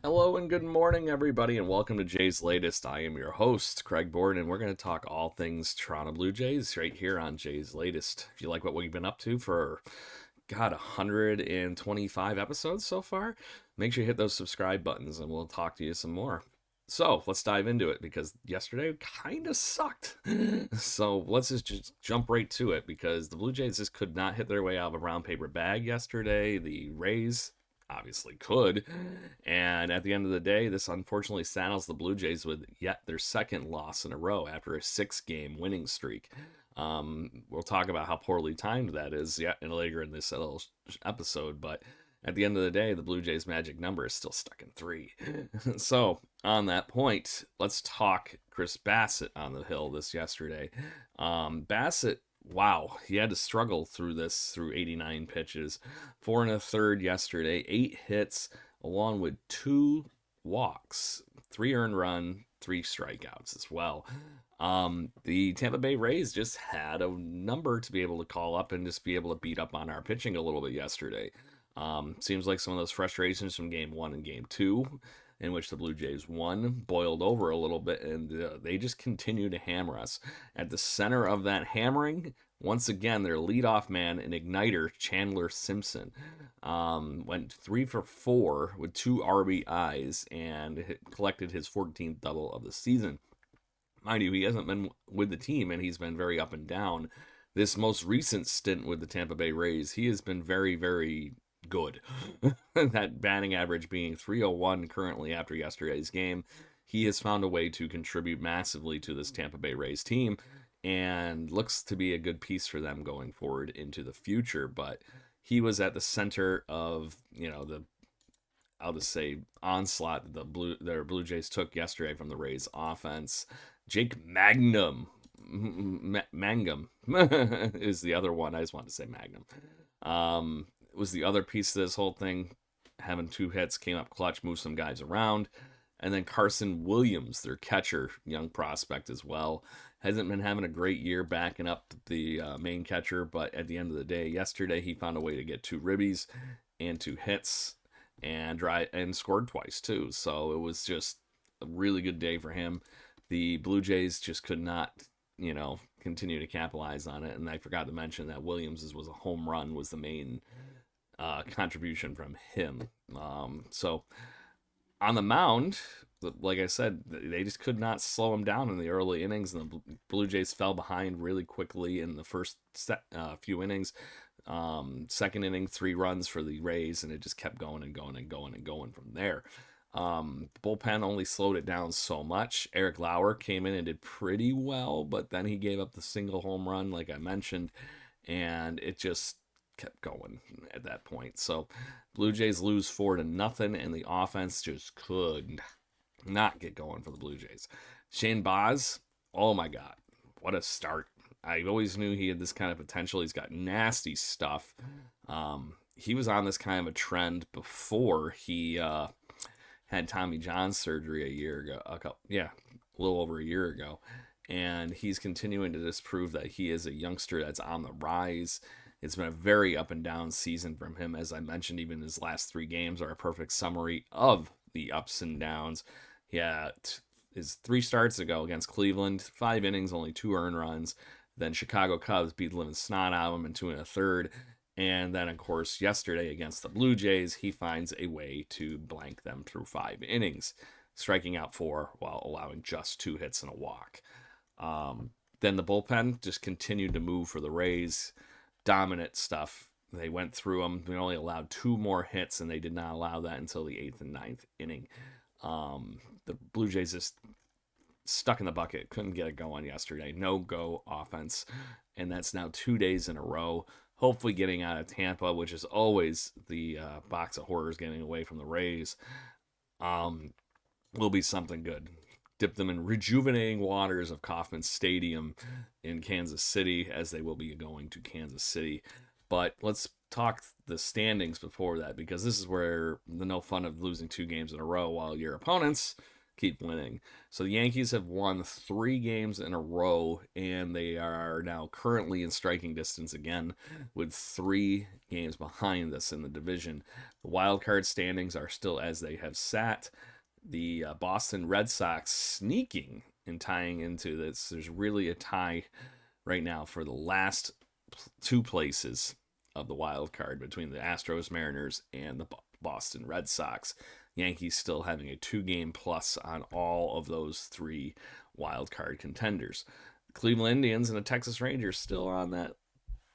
Hello and good morning, everybody, and welcome to Jay's Latest. I am your host, Craig Borden, and we're going to talk all things Toronto Blue Jays right here on Jay's Latest. If you like what we've been up to for, 125 episodes so far, make sure you hit those subscribe buttons and we'll talk to you some more. So let's dive into it because yesterday kind of sucked. So let's just jump right to it because the Blue Jays just could not hit their way out of a brown paper bag yesterday. The Rays obviously could. And at the end of the day, this unfortunately saddles the Blue Jays with yet their second loss in a row after a 6 game winning streak. We'll talk about how poorly timed that is yet later in this little episode, but at the end of the day, the Blue Jays' magic number is still stuck in three. So, on that point, let's talk Chris Bassitt on the hill this yesterday. Bassitt, wow, he had to struggle through this through 89 pitches. Four and a third yesterday, 8 hits, along with 2 walks, 3 earned run, 3 strikeouts as well. The Tampa Bay Rays just had a number to be able to call up and just be able to beat up on our pitching a little bit yesterday. Seems like some of those frustrations from game one and game two, in which the Blue Jays won, boiled over a little bit, and they just continue to hammer us. At the center of that hammering, once again, their leadoff man and igniter, Chandler Simpson, went 3 for 4 with 2 RBIs and collected his 14th double of the season. Mind you, he hasn't been with the team and he's been very up and down. This most recent stint with the Tampa Bay Rays, he has been very, very good. That batting average being 301 currently after yesterday's game. He has found a way to contribute massively to this Tampa Bay Rays team and looks to be a good piece for them going forward into the future. But he was at the center of, the I'll just say onslaught that their Blue Jays took yesterday from the Rays offense. Jake Mangum is the other one. I just wanted to say Magnum. Was the other piece of this whole thing. Having 2 hits, came up clutch, moved some guys around. And then Carson Williams, their catcher, young prospect as well, hasn't been having a great year backing up the main catcher. But at the end of the day, yesterday he found a way to get 2 ribbies and 2 hits and scored twice too. So it was just a really good day for him. The Blue Jays just could not, continue to capitalize on it. And I forgot to mention that Williams was a home run was the main contribution from him. So on the mound, like I said, they just could not slow him down in the early innings, and the Blue Jays fell behind really quickly in the first few innings. Second inning, 3 runs for the Rays, and it just kept going and going and going and going from there. The bullpen only slowed it down so much. Eric Lauer came in and did pretty well, but then he gave up the single home run, like I mentioned, and it just kept going at that point. So Blue Jays lose 4-0, and the offense just could not get going for the Blue Jays. Shane Baz, oh my God, what a start. I always knew he had this kind of potential. He's got nasty stuff. He was on this kind of a trend before he had Tommy John surgery a year ago. A little over a year ago. And he's continuing to disprove that he is a youngster that's on the rise. It's been a very up and down season from him. As I mentioned, even his last 3 games are a perfect summary of the ups and downs. Yeah, his 3 starts ago against Cleveland, 5 innings, only 2 earned runs. Then Chicago Cubs beat the living snot out of him in 2 1/3. And then, of course, yesterday against the Blue Jays, he finds a way to blank them through 5 innings, striking out 4 while allowing just 2 hits and a walk. Then the bullpen just continued to move for the Rays. Dominant stuff. They went through them. They only allowed 2 more hits, and they did not allow that until the 8th and 9th inning. The Blue Jays just stuck in the bucket. Couldn't get it going yesterday. No go offense. And that's now 2 days in a row. Hopefully getting out of Tampa, which is always the box of horrors getting away from the Rays, will be something good. Dip them in rejuvenating waters of Kauffman Stadium in Kansas City, as they will be going to Kansas City. But let's talk the standings before that, because this is where the no fun of losing 2 games in a row while your opponents keep winning. So the Yankees have won 3 games in a row, and they are now currently in striking distance again, with 3 games behind us in the division. The wild card standings are still as they have sat. The Boston Red Sox sneaking and tying into this. There's really a tie right now for the last 2 places of the wild card between the Astros, Mariners, and the Boston Red Sox. Yankees still having a 2-game plus on all of those 3 wild card contenders. Cleveland Indians and the Texas Rangers still on that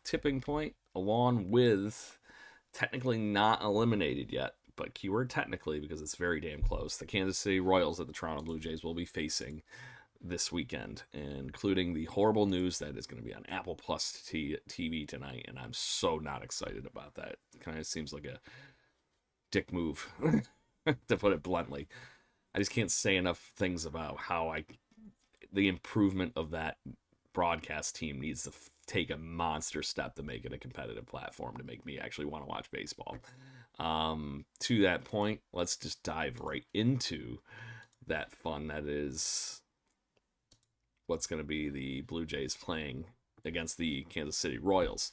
tipping point, along with technically not eliminated yet, but keyword technically because it's very damn close. The Kansas City Royals that the Toronto Blue Jays will be facing this weekend, including the horrible news that is going to be on Apple Plus TV tonight, and I'm so not excited about that. It kind of seems like a dick move, to put it bluntly. I just can't say enough things about how the improvement of that broadcast team needs to take a monster step to make it a competitive platform to make me actually want to watch baseball. To that point, let's just dive right into that fun that is what's going to be the Blue Jays playing against the Kansas City Royals.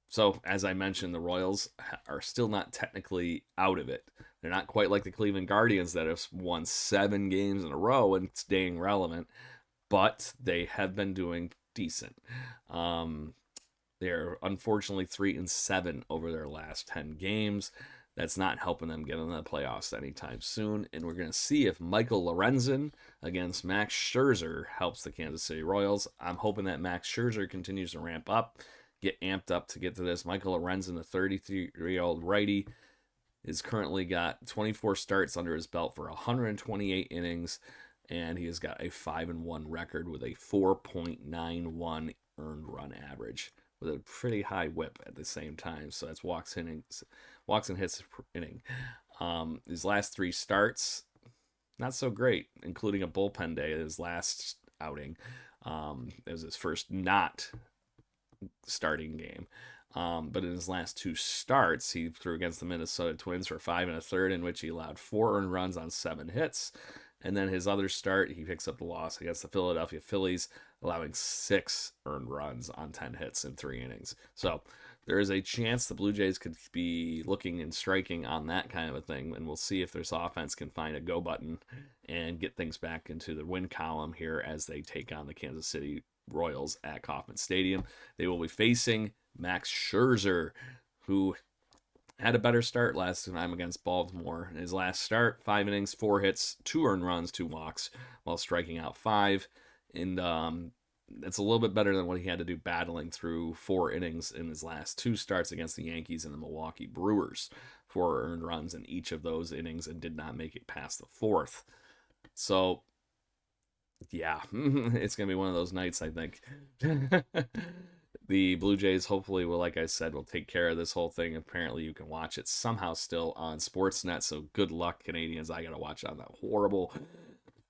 So, as I mentioned, the Royals are still not technically out of it. They're not quite like the Cleveland Guardians that have won 7 games in a row and staying relevant, but they have been doing decent. They're unfortunately 3-7 over their last 10 games. That's not helping them get into the playoffs anytime soon. And we're going to see if Michael Lorenzen against Max Scherzer helps the Kansas City Royals. I'm hoping that Max Scherzer continues to ramp up, get amped up to get to this. Michael Lorenzen, the 33-year-old righty, has currently got 24 starts under his belt for 128 innings, and he has got a 5-1 record with a 4.91 earned run average, with a pretty high whip at the same time. So that's walks and hits per inning. His last 3 starts, not so great, including a bullpen day. His last outing, it was his first not starting game. But in his last 2 starts, he threw against the Minnesota Twins for 5 1/3, in which he allowed 4 earned runs on 7 hits. And then his other start, he picks up the loss against the Philadelphia Phillies, allowing 6 earned runs on 10 hits in 3 innings. So there is a chance the Blue Jays could be looking and striking on that kind of a thing, and we'll see if this offense can find a go button and get things back into the win column here as they take on the Kansas City Royals at Kauffman Stadium. They will be facing Max Scherzer, who had a better start last time against Baltimore. In his last start, 5 innings, 4 hits, 2 earned runs, 2 walks, while striking out 5. And that's a little bit better than what he had to do battling through 4 innings in his last 2 starts against the Yankees and the Milwaukee Brewers. 4 earned runs in each of those innings and did not make it past the 4th. So, yeah, it's going to be one of those nights, I think. The Blue Jays hopefully will, like I said, will take care of this whole thing. Apparently you can watch it somehow still on Sportsnet, so good luck, Canadians. I gotta watch it on that horrible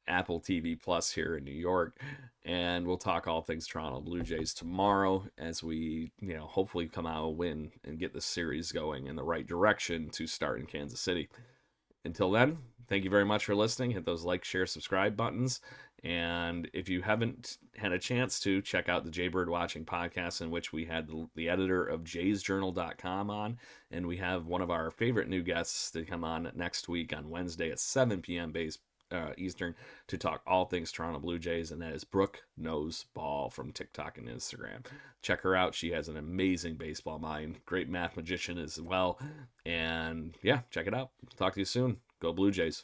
Apple TV Plus here in New York. And we'll talk all things Toronto Blue Jays tomorrow as we, hopefully come out a win and get the series going in the right direction to start in Kansas City. Until then, thank you very much for listening. Hit those like, share, subscribe buttons. And if you haven't had a chance to, check out the Jaybird Watching podcast, in which we had the editor of jaysjournal.com on. And we have one of our favorite new guests to come on next week on Wednesday at 7 p.m. Eastern to talk all things Toronto Blue Jays. And that is Brooke Knows Ball from TikTok and Instagram. Check her out. She has an amazing baseball mind. Great math magician as well. And yeah, check it out. Talk to you soon. Go Blue Jays.